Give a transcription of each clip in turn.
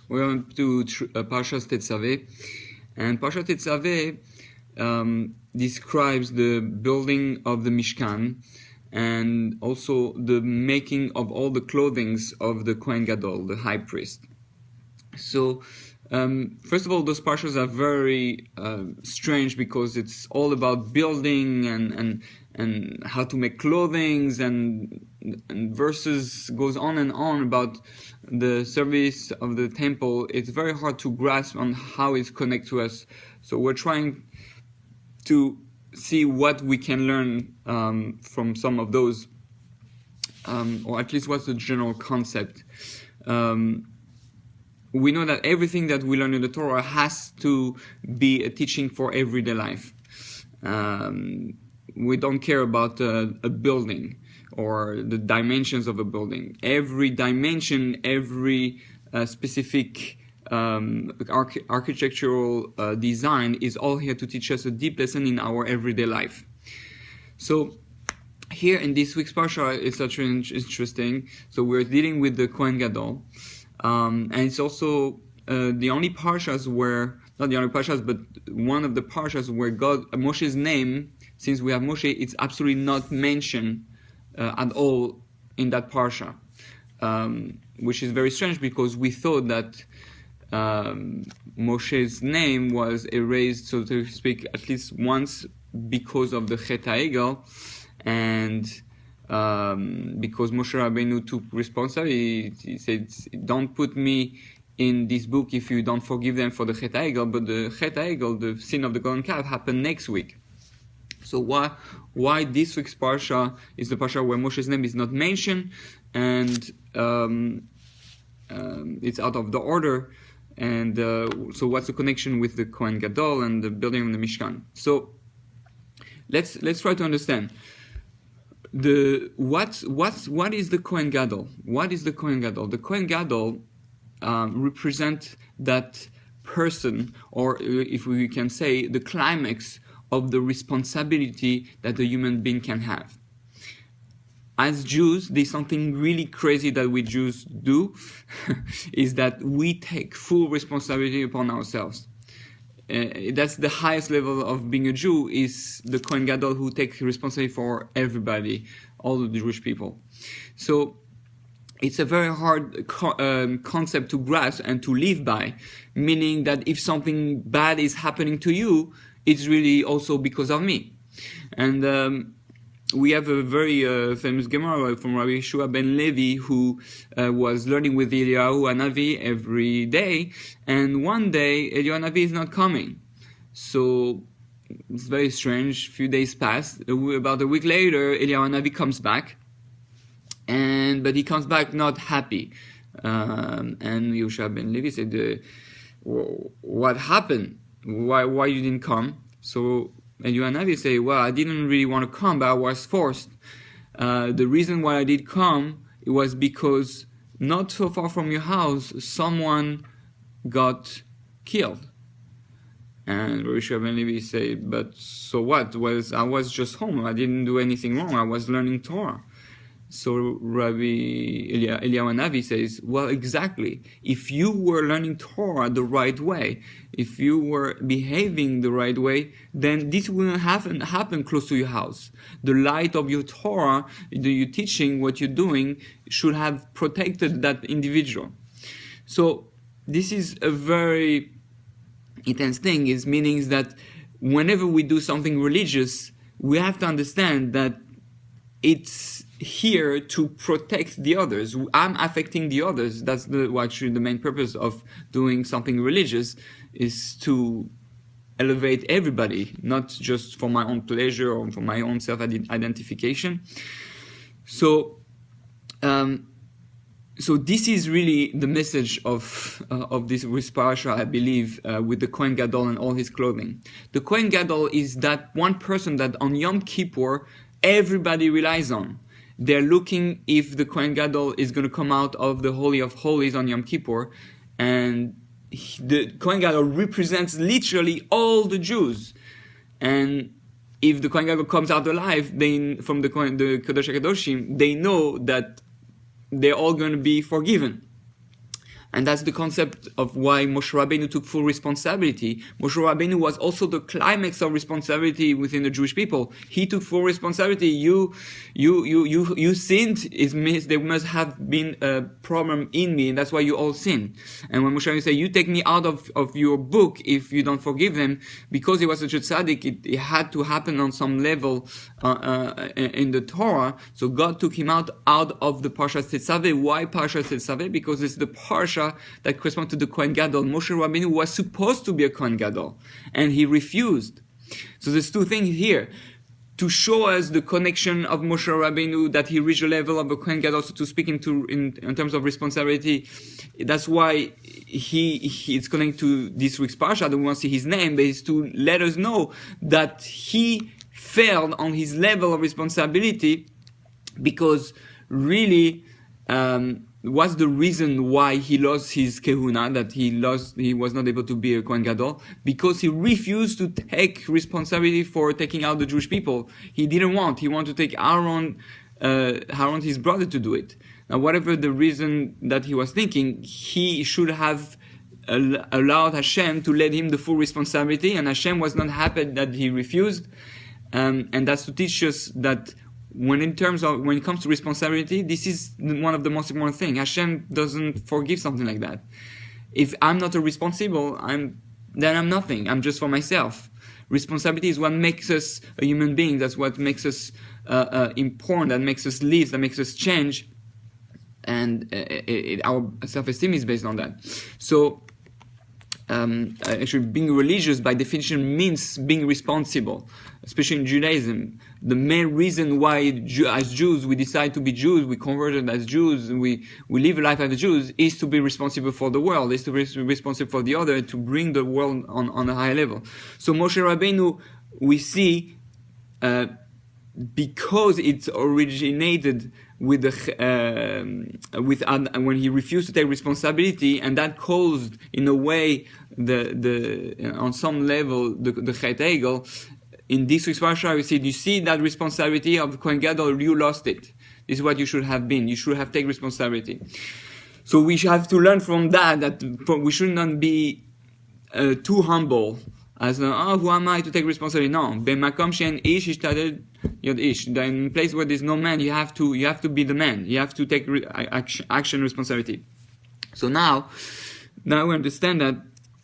We're on to Parasha Tetzaveh, and Parasha Tetzaveh describes the building of the Mishkan and also the making of all the clothings of the Kohen Gadol, the high priest. So, first of all, those parshas are very strange because it's all about building and how to make clothings, and verses goes on and on about the service of the temple. It's very hard to grasp on how it's connected to us. So we're trying to see what we can learn from some of those, or at least what's the general concept. We know that everything that we learn in the Torah has to be a teaching for everyday life. We don't care about a building or the dimensions of a building. Every dimension, every specific architectural design is all here to teach us a deep lesson in our everyday life. So here in this week's Parsha, it's such interesting. So we're dealing with the Kohen Gadol. And it's also the only parshas where, not the only parshas, but one of the parshas where Moshe's name, since we have Moshe, it's absolutely not mentioned at all in that parsha, which is very strange because we thought that Moshe's name was erased, so to speak, at least once because of the Chet HaEgel, and because Moshe Rabbeynu took responsibility. He said, don't put me in this book if you don't forgive them for the Chet HaEgel, but the Chet HaEgel, the sin of the golden calf, happened next week. So why this week's Parsha is the Parsha where Moshe's name is not mentioned, and it's out of the order, and so what's the connection with the Kohen Gadol and the building of the Mishkan? So let's try to understand. What is the Kohen Gadol? What is the Kohen Gadol? The Kohen Gadol represent that person, or if we can say, the climax of the responsibility that a human being can have. As Jews, there's something really crazy that we Jews do, is that we take full responsibility upon ourselves. That's the highest level of being a Jew, is the Kohen Gadol who takes responsibility for everybody, all the Jewish people. So it's a very hard concept to grasp and to live by, meaning that if something bad is happening to you, it's really also because of me. And we have a very famous Gemara from Rabbi Yeshua ben Levi, who was learning with Eliyahu Hanavi every day, and one day Eliyahu Hanavi is not coming. So it's very strange. A few days passed. About a week later, Eliyahu Hanavi comes back, but he comes back not happy. And Yeshua ben Levi said, "What happened? Why you didn't come?" So Eliyahu Hanavi say, "Well, I didn't really want to come, but I was forced. The reason why I did come, it was because not so far from your house, someone got killed." And Rabbi Yeshua ben Levi say, "But so what? I was just home. I didn't do anything wrong. I was learning Torah." So Rabbi Eliyahu Hanavi says, "Well, exactly. If you were learning Torah the right way, if you were behaving the right way, then this wouldn't happen close to your house. The light of your Torah, your teaching, what you're doing, should have protected that individual." So this is a very intense thing. It means that whenever we do something religious, we have to understand that it's here to protect the others. I'm affecting the others. That's actually the main purpose of doing something religious, is to elevate everybody, not just for my own pleasure or for my own self-identification. So this is really the message of this Parsha, I believe, with the Kohen Gadol and all his clothing. The Kohen Gadol is that one person that on Yom Kippur everybody relies on. They're looking if the Kohen Gadol is going to come out of the Holy of Holies on Yom Kippur, and the Kohen Gadol represents literally all the Jews. And if the Kohen Gadol comes out alive, then from the Kodesh HaKadoshim, they know that they're all going to be forgiven. And that's the concept of why Moshe Rabbeynu took full responsibility. Moshe Rabbeynu was also the climax of responsibility within the Jewish people. He took full responsibility. You sinned. It means there must have been a problem in me, and that's why you all sin. And when Moshe Rabbeynu said, you take me out of your book if you don't forgive them, because he was such a tzaddik, it had to happen on some level in the Torah. So God took him out of the Parasha Tetzaveh. Why Parasha Tetzaveh? Because it's the Parasha that corresponds to the Kohen Gadol. Moshe Rabbeynu was supposed to be a Kohen Gadol, and he refused. So there's two things here. To show us the connection of Moshe Rabbeynu, that he reached a level of a Kohen Gadol, so to speak, in terms of responsibility. That's why it's connected to this week's Parasha. I don't want to see his name, but it's to let us know that he failed on his level of responsibility, because really, what's the reason why he lost his kehuna, that he was not able to be a Kohen Gadol? Because he refused to take responsibility for taking out the Jewish people. He didn't want. He wanted to take Aaron, his brother, to do it. Now, whatever the reason that he was thinking, he should have allowed Hashem to let him the full responsibility, and Hashem was not happy that he refused. And that's to teach us that when it comes to responsibility, this is one of the most important things. Hashem doesn't forgive something like that. If I'm not responsible, then I'm nothing. I'm just for myself. Responsibility is what makes us a human being. That's what makes us important. That makes us live. That makes us change. And our self-esteem is based on that. So, actually, being religious by definition means being responsible, especially in Judaism. The main reason why, as Jews, we decide to be Jews, we converted as Jews, we live a life as Jews, is to be responsible for the world, is to be responsible for the other, to bring the world on a higher level. So Moshe Rabbeynu, we see, because it originated with when he refused to take responsibility, and that caused, in a way, on some level, the Chet Egel. In this week's Parasha, we see, you see that responsibility of Kohen Gadol, you lost it. This is what you should have been. You should have taken responsibility. So we have to learn from that we should not be too humble, as who am I to take responsibility? No. B'makom she'en ish ishtadel yod ish. In a place where there's no man, you have to be the man. You have to take action responsibility. So now we understand that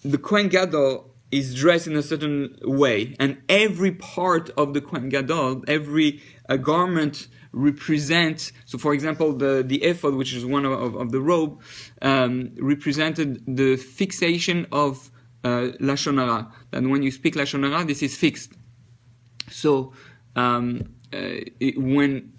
the Kohen Gadol is dressed in a certain way, and every part of the Kohen Gadol, every garment represents. So, for example, the ephod, which is one of the robe, represented the fixation of Lashon Hara. That when you speak Lashon Hara, this is fixed. So, when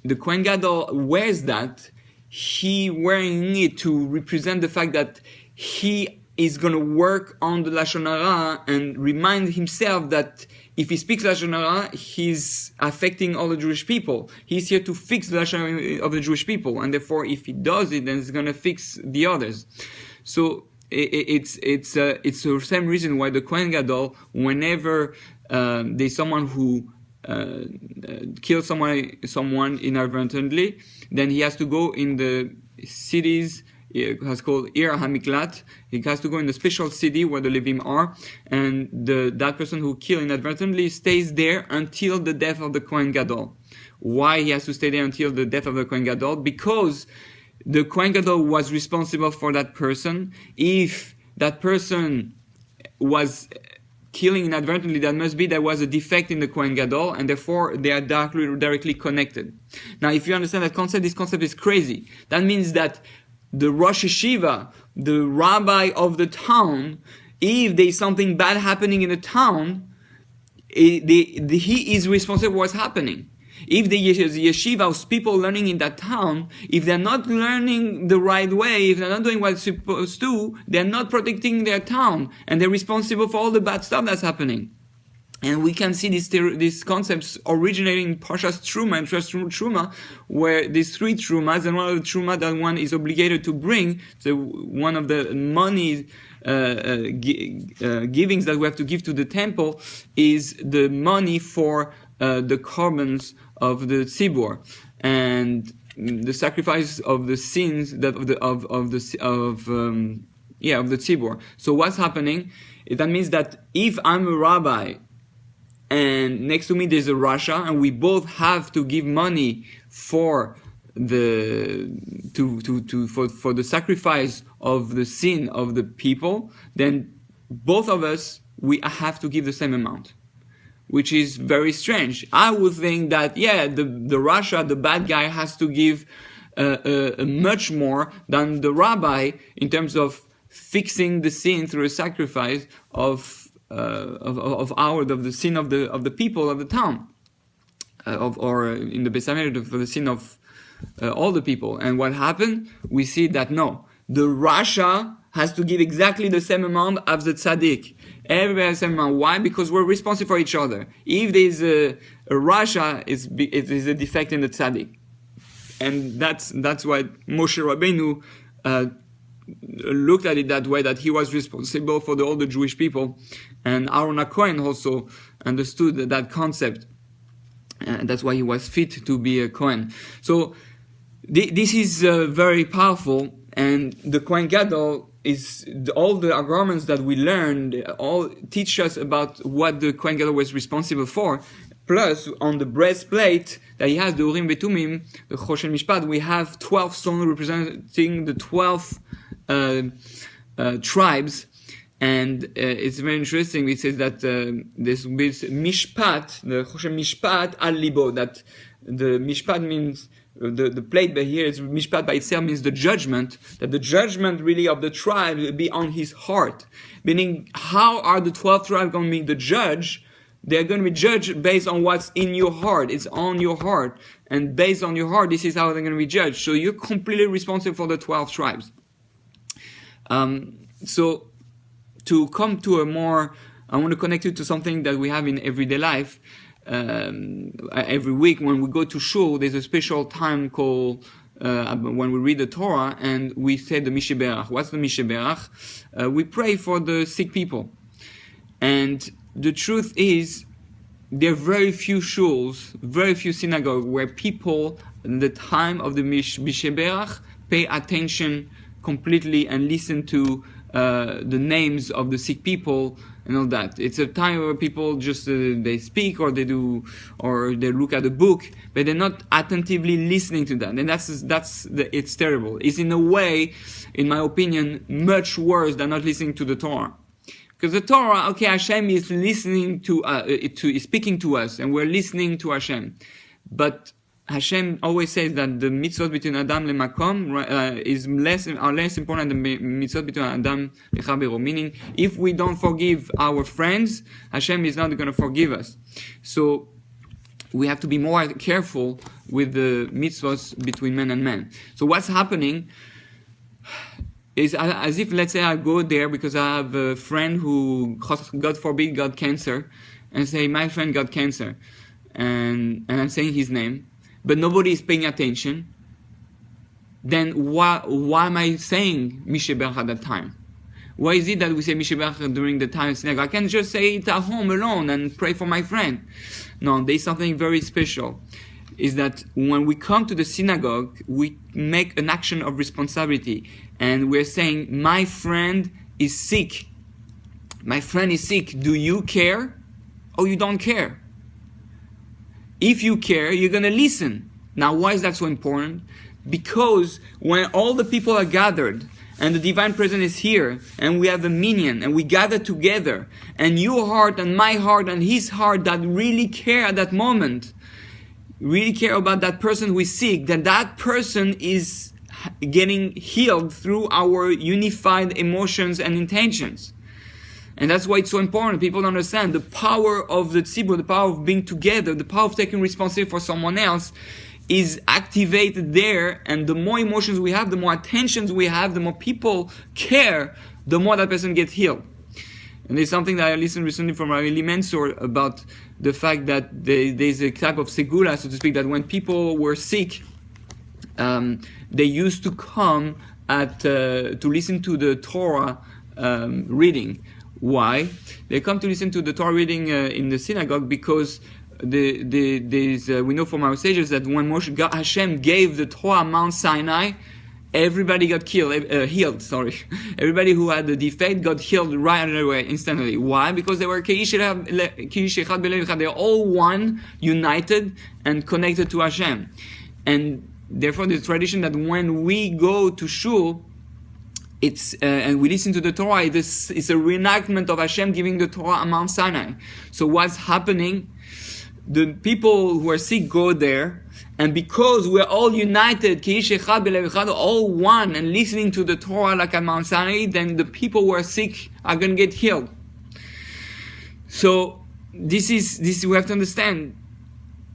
the Kohen Gadol wears that, he wearing it to represent the fact that he is going to work on the Lashon Hara and remind himself that if he speaks Lashon Hara, he's affecting all the Jewish people. He's here to fix the Lashon Hara of the Jewish people, and therefore, if he does it, then it's going to fix the others. So it's the same reason why the Kohen Gadol, whenever there's someone who kills someone inadvertently, then he has to go in the cities. It has called Ir HaMiklat. He has to go in the special city where the Levim are, and that person who killed inadvertently stays there until the death of the Kohen Gadol. Why he has to stay there until the death of the Kohen Gadol? Because the Kohen Gadol was responsible for that person. If that person was killing inadvertently, that must be there was a defect in the Kohen Gadol, and therefore they are directly connected. Now, if you understand that concept, this concept is crazy. That means that the Rosh Yeshiva, the rabbi of the town, if there is something bad happening in the town, he is responsible for what's happening. If the yeshivas, people learning in that town, if they're not learning the right way, if they're not doing what they're supposed to, they're not protecting their town, and they're responsible for all the bad stuff that's happening. And we can see these concepts originating in Parshas Truma and Truma, where there's three Trumas, and one of the Truma that one is obligated to bring, so one of the money givings that we have to give to the temple is the money for the carbons of the tzibur, and the sacrifice of the sins of the tzibur. So what's happening? That means that if I'm a rabbi and next to me there's a rasha, and we both have to give money for the for the sacrifice of the sin of the people, then both of us, we have to give the same amount, which is very strange. I would think that the rasha, the bad guy, has to give much more than the rabbi in terms of fixing the sin through a sacrifice of the sin of the people of the town, or in the Beis Hamikdash for the sin of all the people. And what happened? We see that no, the rasha has to give exactly the same amount as the tzaddik. Everybody has the same amount. Why? Because we're responsible for each other. If there is a rasha, it is a defect in the tzaddik, and that's why Moshe Rabbeynu looked at it that way, that he was responsible for all the Jewish people, and Aaron HaKohen also understood that concept, and that's why he was fit to be a Kohen. So this is very powerful, and the Kohen Gadol is all the arguments that we learned all teach us about what the Kohen Gadol was responsible for. Plus, on the breastplate that he has, the Urim Vetumim, the Choshen Mishpat, we have 12 stones representing the 12 tribes, and it's very interesting. It says that this Mishpat, the Choshen Mishpat al Libo, that the Mishpat means the plate, but here it's Mishpat by itself means the judgment, that the judgment really of the tribe will be on his heart. Meaning, how are the 12 tribes going to be the judge? They're going to be judged based on what's in your heart. It's on your heart. And based on your heart, this is how they're going to be judged. So you're completely responsible for the 12 tribes. So to come to a more, I want to connect it to something that we have in everyday life. Every week when we go to Shul, there's a special time called when we read the Torah, and we say the Mishiberach. What's the Mishiberach? We pray for the sick people. And the truth is, there are very few shuls, very few synagogues where people, in the time of the Mishiberach, pay attention completely and listen to the names of the sick people and all that. It's a time where people just they speak, or they do, or they look at a book, but they're not attentively listening to that. And it's terrible. It's in a way, in my opinion, much worse than not listening to the Torah. Because the Torah, okay, Hashem is listening is speaking to us, and we're listening to Hashem. But Hashem always says that the mitzvot between Adam and Makom are less important than the mitzvot between Adam and Chavero. Meaning, if we don't forgive our friends, Hashem is not going to forgive us. So we have to be more careful with the mitzvot between man and man. So what's happening is, as if, let's say, I go there because I have a friend who, God forbid, got cancer, and say, my friend got cancer, and I'm saying his name, but nobody is paying attention. Then why am I saying Mishiberach at that time? Why is it that we say Mishiberach during the time of synagogue? I can just say it at home alone and pray for my friend. No, there's something very special. Is that when we come to the synagogue, we make an action of responsibility, and we're saying, my friend is sick. My friend is sick. Do you care? Or you don't care? If you care, you're going to listen. Now, why is that so important? Because when all the people are gathered, and the divine presence is here, and we have a minyan, and we gather together, and your heart and my heart and his heart that really care at that moment, really care about that person who is sick, that person is getting healed through our unified emotions and intentions. And that's why it's so important. People don't understand the power of the tzibur, the power of being together, the power of taking responsibility for someone else is activated there. And the more emotions we have, the more attentions we have, the more people care, the more that person gets healed. And there's something that I listened recently from Rabbi Mansour about the fact that there's a type of segula, so to speak, that when people were sick, they used to come to listen to the Torah reading. Why? They come to listen to the Torah reading in the synagogue because we know from our sages that when Hashem gave the Torah Mount Sinai, everybody got healed. Sorry, everybody who had the defect got healed right away, instantly. Why? Because they were k'ish echad belev echad. They're all one, united and connected to Hashem. And therefore, the tradition that when we go to Shul, it's and we listen to the Torah, it's a reenactment of Hashem giving the Torah on Mount Sinai. So what's happening? The people who are sick go there, and because we're all united, all one, and listening to the Torah like at Mount Sinai, then the people who are sick are going to get healed. So this we have to understand.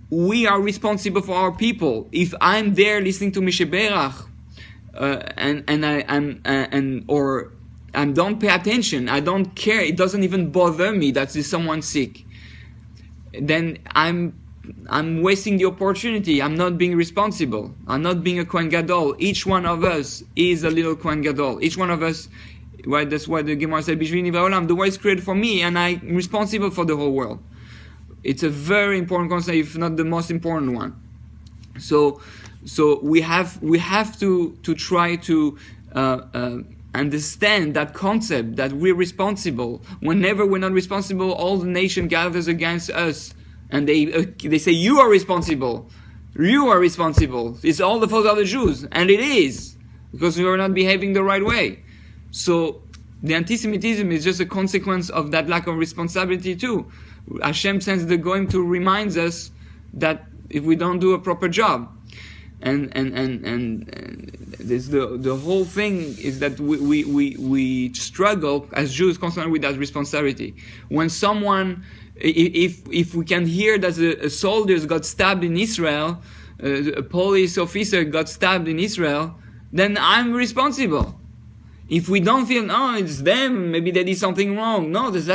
We are responsible for our people. If I'm there listening to Moshe Berach, or I don't pay attention, I don't care, it doesn't even bother me that there's someone sick, then I'm wasting the opportunity. I'm not being responsible. I'm not being a Kohen Gadol. Each one of us is a little Kohen Gadol. Each one of us, right? That's why the Gemara said, "Bishvili nivra olam." The world is created for me, and I'm responsible for the whole world. It's a very important concept, if not the most important one. So we have to try to understand that concept that we're responsible. Whenever we're not responsible, all the nation gathers against us, and they say you are responsible. You are responsible. It's all the fault of the Jews, and it is, because we are not behaving the right way. So the anti-Semitism is just a consequence of that lack of responsibility too. Hashem sends the Goyim to remind us that if we don't do a proper job. And this, the whole thing is that we struggle as Jews constantly with that responsibility. When someone, if we can hear that a soldier got stabbed in Israel, a police officer got stabbed in Israel, then I'm responsible. If we don't feel, it's them, maybe they did something wrong. No, that's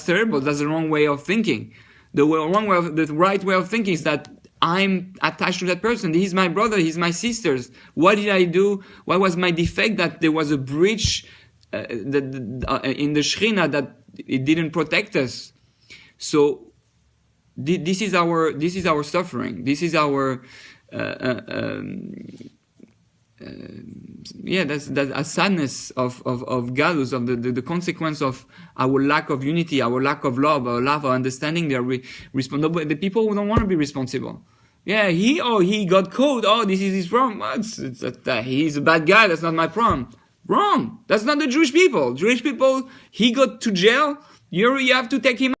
terrible. That's the wrong way of thinking. The right way of thinking is that I'm attached to that person. He's my brother. He's my sisters. What did I do? What was my defect? That there was a breach in the Shechina, that it didn't protect us. So this is our suffering. This is our that's a sadness of Galus, of the consequence of our lack of unity, our lack of love, our lack of understanding. They are responsible. The people who don't want to be responsible. Yeah, he got caught. This is his problem. He's a bad guy. That's not my problem. Wrong. That's not the Jewish people. Jewish people, he got to jail. You have to take him